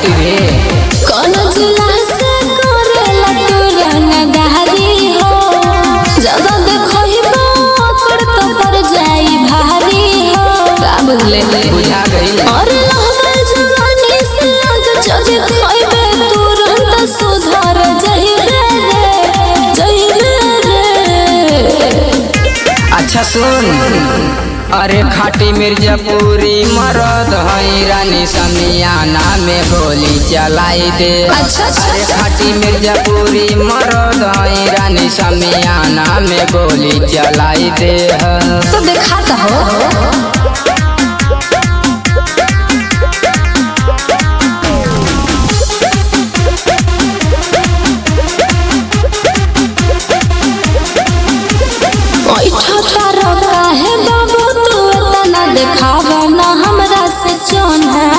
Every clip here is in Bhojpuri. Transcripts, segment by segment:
खातिर रे कौन जिला से करेला तोरा नगारी हो ज्यादा देखो ही पकड़ तो पर जाई भारी हो का बुझले बुझा गई और लहबे जवानी से आग जज खाइबे तुरंत सुधर जइबे रे। अच्छा सुन अरे खाटी मिर्जापुरी मरद हई रानी समियाना में गोली चलाई दे। अच्छा अरे खाटी मिर्जापुरी मरद हई रानी समियाना में गोली चलाई दे। तो दिखाता हो देखावा ना हमरा से चोन है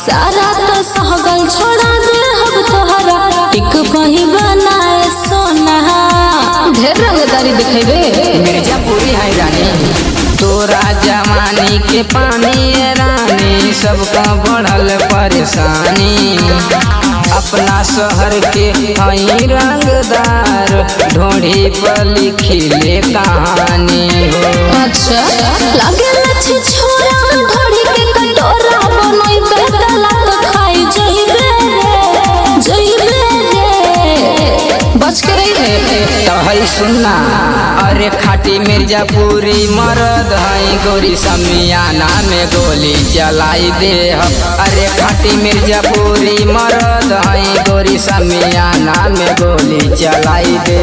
सारा तो सहगल छोड़ा दे हम तोहरा टिक कहीं बनाए सोना ढेर रंगदारी दिखेबे मिर्जापुरी है रानी तोरा जवानी के पानी रानी सबका बढ़ल परेशानी अपना शहर के हई रंगदार ढोढ़ी पर लिखिले कहानी हो। अच्छा लगे लच्छी छोरा ढोढ़ी के कटोरा बनई बेतला तो खाई जइबे रे बच के रही है तो हई सुनना अरे खाटी मिर्जापुरी मरद हई गोरी समियाना में गोली चलाई दे। अरे खाटी मिर्जापुरी मरद हई गोरी समियाना में गोली चलाई दे।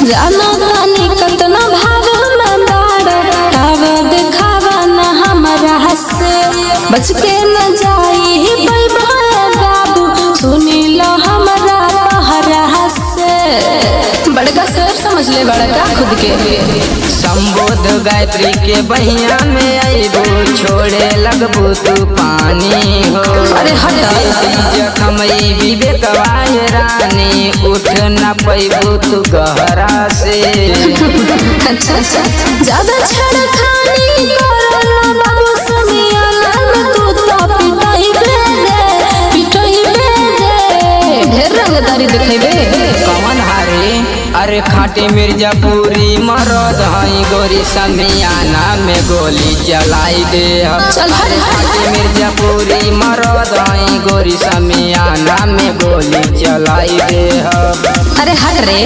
जानो तानी कतना भाव में बाड़ काव दिखावा ना हमरा हसे बच के न जाई पैबा बाबू सुनी लो हमरा पहरा हसे बड़का सर समझ ले बड़का खुद के संबोध गायत्री के बहिया में आईबो छोड़े लगबो तू पानी हो। अरे हट जखमई विवेकवाय रानी उठ न पैबो तू गहरा से। अच्छा ज्यादा छड़खानी करो ना बाबू समियाना में तू तो पिटाइबे रे ढेर रंगदारी दिखेबे कौन हारे अरे खाटी मिर्जापुरी मरद हई गोरी समियाना में गोली चलाई दे। अरे खाटी मिर्जापुरी मरद हई गोरी समियाना में गोली चलाई दे। अरे हट रे